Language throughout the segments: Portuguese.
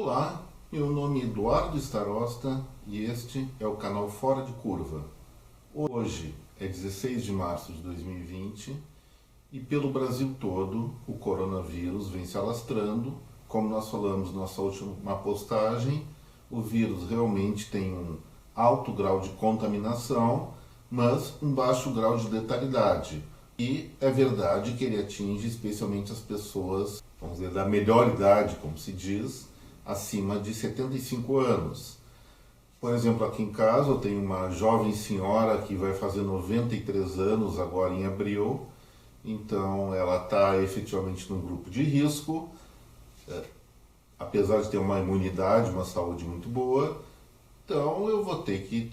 Olá, meu nome é Eduardo Starosta e este é o canal Fora de Curva. Hoje é 16 de março de 2020 e pelo Brasil todo o coronavírus vem se alastrando. Como nós falamos na nossa última postagem, o vírus realmente tem um alto grau de contaminação, mas um baixo grau de letalidade. E é verdade que ele atinge especialmente as pessoas, vamos dizer, da melhor idade, como se diz, acima de 75 anos. Por exemplo, aqui em casa eu tenho uma jovem senhora que vai fazer 93 anos agora em abril, então ela está efetivamente num grupo de risco, apesar de ter uma imunidade, uma saúde muito boa. Então eu vou ter que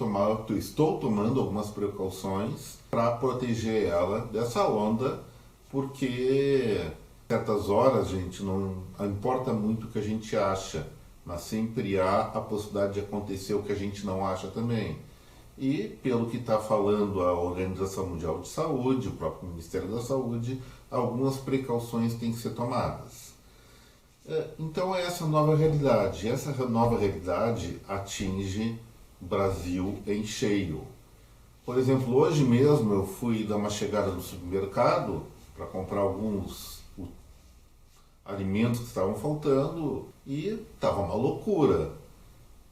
estou tomando algumas precauções para proteger ela dessa onda, porque certas horas, gente, não importa muito o que a gente acha, mas sempre há a possibilidade de acontecer o que a gente não acha também. E pelo que está falando a Organização Mundial de Saúde, o próprio Ministério da Saúde, algumas precauções têm que ser tomadas. Então é essa nova realidade. Essa nova realidade atinge o Brasil em cheio. Por exemplo, hoje mesmo eu fui dar uma chegada no supermercado para comprar alguns alimentos que estavam faltando e estava uma loucura.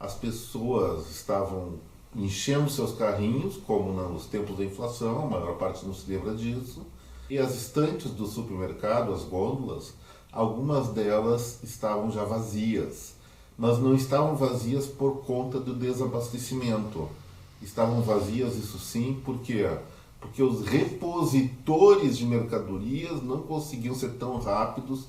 As pessoas estavam enchendo seus carrinhos, como nos tempos da inflação, a maior parte não se lembra disso, e as estantes do supermercado, as gôndolas, algumas delas estavam já vazias, mas não estavam vazias por conta do desabastecimento. Estavam vazias, isso sim, por quê? Porque os repositores de mercadorias não conseguiam ser tão rápidos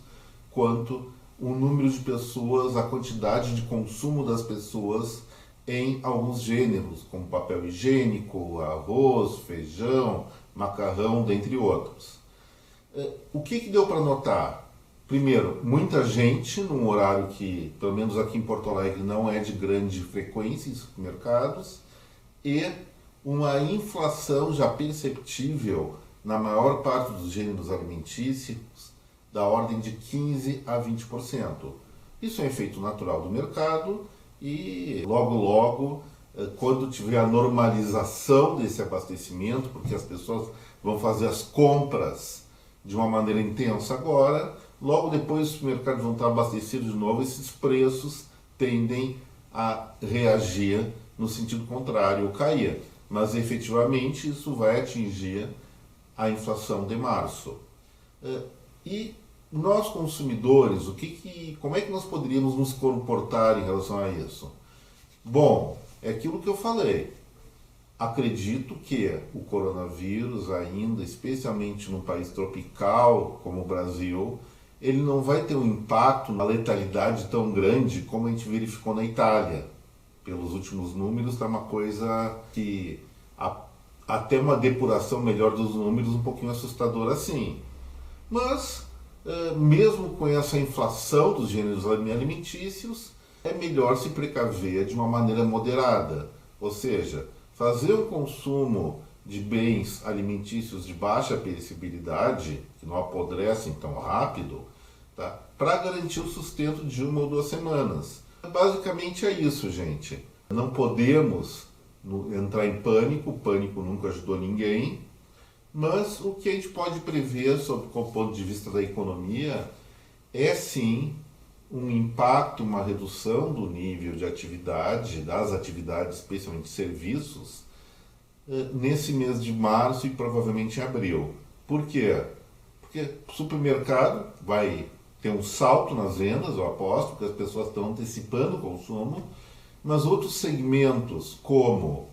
quanto o número de pessoas, a quantidade de consumo das pessoas em alguns gêneros, como papel higiênico, arroz, feijão, macarrão, dentre outros. O que deu para notar? Primeiro, muita gente num horário que, pelo menos aqui em Porto Alegre, não é de grande frequência em supermercados, e uma inflação já perceptível na maior parte dos gêneros alimentícios, da ordem de 15% a 20%. Isso é um efeito natural do mercado e logo, quando tiver a normalização desse abastecimento, porque as pessoas vão fazer as compras de uma maneira intensa agora, logo depois os supermercados vão estar abastecidos de novo, esses preços tendem a reagir no sentido contrário, ou cair. Mas efetivamente isso vai atingir a inflação de março. E nós consumidores, como é que nós poderíamos nos comportar em relação a isso? Bom, é aquilo que eu falei. Acredito que o coronavírus ainda, especialmente num país tropical como o Brasil, ele não vai ter um impacto na letalidade tão grande como a gente verificou na Itália. Pelos últimos números, está uma coisa que até uma depuração melhor dos números um pouquinho assustadora assim. Mas, mesmo com essa inflação dos gêneros alimentícios, é melhor se precaver de uma maneira moderada. Ou seja, fazer um consumo de bens alimentícios de baixa perecibilidade, que não apodrecem tão rápido, tá? Para garantir o sustento de 1 ou 2 semanas. Basicamente é isso, gente. Não podemos entrar em pânico, o pânico nunca ajudou ninguém, mas o que a gente pode prever sob o ponto de vista da economia é sim um impacto, uma redução do nível de atividade, das atividades, especialmente serviços, nesse mês de março e provavelmente em abril. Por quê? Porque o supermercado vai ter um salto nas vendas, eu aposto, porque as pessoas estão antecipando o consumo, mas outros segmentos como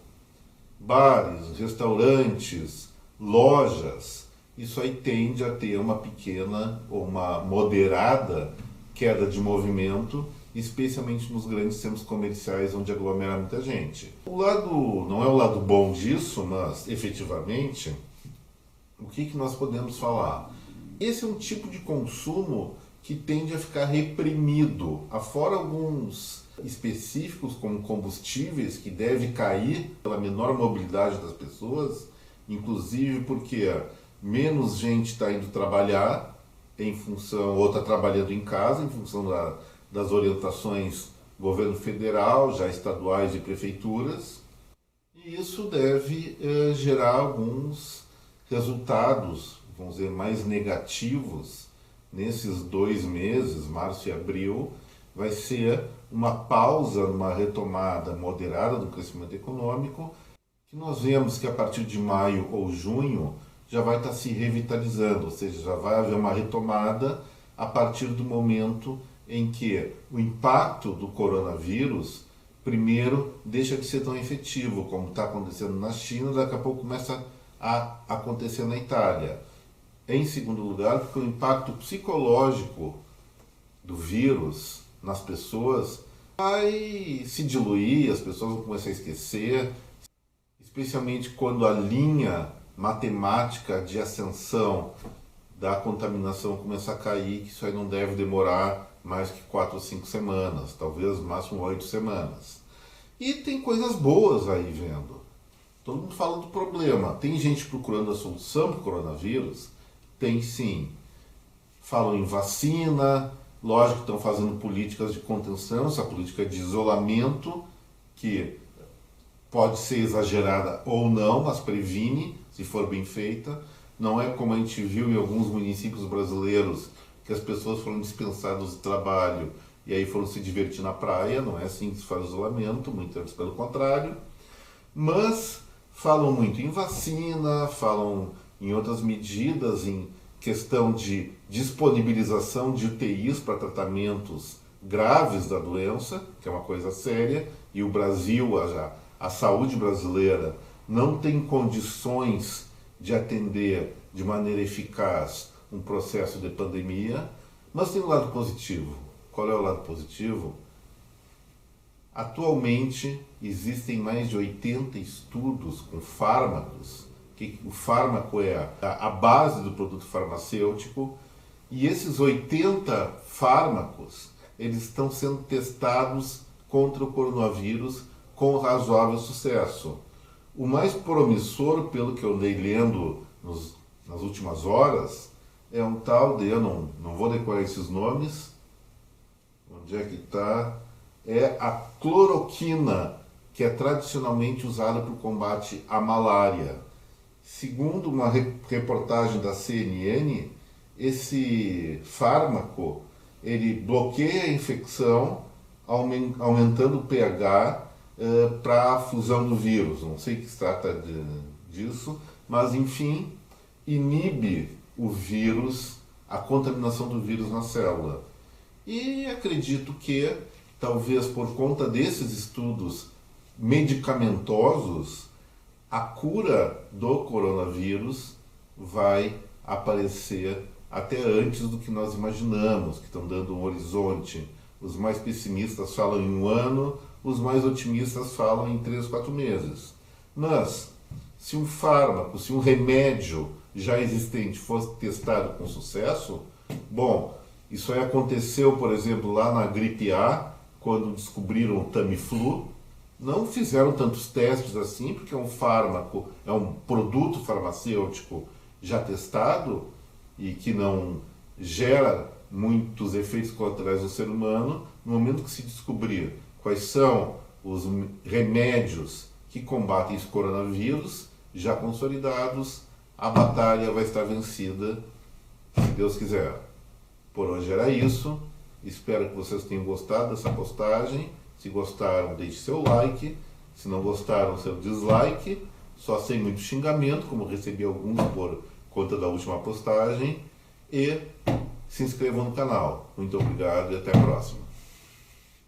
bares, restaurantes, lojas, isso aí tende a ter uma pequena ou uma moderada queda de movimento, especialmente nos grandes centros comerciais onde aglomera muita gente. Não é o lado bom disso, mas efetivamente, o que nós podemos falar? Esse é um tipo de consumo que tende a ficar reprimido, afora alguns específicos como combustíveis que deve cair pela menor mobilidade das pessoas, inclusive porque menos gente está indo trabalhar em função, ou está trabalhando em casa em função das orientações do governo federal, já estaduais e prefeituras, e isso deve gerar alguns resultados, vamos dizer, mais negativos nesses 2 meses, março e abril. Vai ser uma pausa, uma retomada moderada do crescimento econômico, que nós vemos que a partir de maio ou junho já vai estar se revitalizando, ou seja, já vai haver uma retomada a partir do momento em que o impacto do coronavírus, primeiro, deixa de ser tão efetivo, como está acontecendo na China, daqui a pouco começa a acontecer na Itália. Em segundo lugar, porque o impacto psicológico do vírus nas pessoas vai se diluir, as pessoas vão começar a esquecer, especialmente quando a linha matemática de ascensão da contaminação começar a cair, que isso aí não deve demorar mais que 4 ou 5 semanas, talvez máximo 8 semanas. E tem coisas boas aí vendo. Todo mundo fala do problema. Tem gente procurando a solução para o coronavírus? Tem sim. Falam em vacina, lógico que estão fazendo políticas de contenção, essa política de isolamento, que pode ser exagerada ou não, mas previne, se for bem feita. Não é como a gente viu em alguns municípios brasileiros, que as pessoas foram dispensadas do trabalho e aí foram se divertir na praia. Não é assim que se faz isolamento, muito antes pelo contrário. Mas falam muito em vacina, falam em outras medidas, em questão de disponibilização de UTIs para tratamentos graves da doença, que é uma coisa séria, e o Brasil, a saúde brasileira, não tem condições de atender de maneira eficaz um processo de pandemia. Mas tem um lado positivo. Qual é o lado positivo? Atualmente existem mais de 80 estudos com fármacos, que o fármaco é a base do produto farmacêutico, e esses 80 fármacos eles estão sendo testados contra o coronavírus com razoável sucesso. O mais promissor, pelo que eu andei lendo nas últimas horas, é um tal de, eu não vou decorar esses nomes, onde é que está? É a cloroquina, que é tradicionalmente usada para o combate à malária. Segundo uma reportagem da CNN, esse fármaco ele bloqueia a infecção, aumentando o pH para a fusão do vírus. Não sei o que se trata disso, mas enfim, inibe o vírus, a contaminação do vírus na célula. E acredito que, talvez por conta desses estudos medicamentosos, a cura do coronavírus vai aparecer até antes do que nós imaginamos, que estão dando um horizonte. Os mais pessimistas falam em 1 ano, os mais otimistas falam em 3, 4 meses. Mas, se um fármaco, se um remédio já existente fosse testado com sucesso, bom, isso aí aconteceu, por exemplo, lá na gripe A, quando descobriram o Tamiflu. Não fizeram tantos testes assim, porque é um fármaco, é um produto farmacêutico já testado e que não gera muitos efeitos colaterais no ser humano. No momento que se descobrir quais são os remédios que combatem esse coronavírus, já consolidados, a batalha vai estar vencida, se Deus quiser. Por hoje era isso. Espero que vocês tenham gostado dessa postagem. Se gostaram, deixe seu like. Se não gostaram, seu dislike. Só sem muito xingamento, como recebi alguns por conta da última postagem. E se inscrevam no canal. Muito obrigado e até a próxima.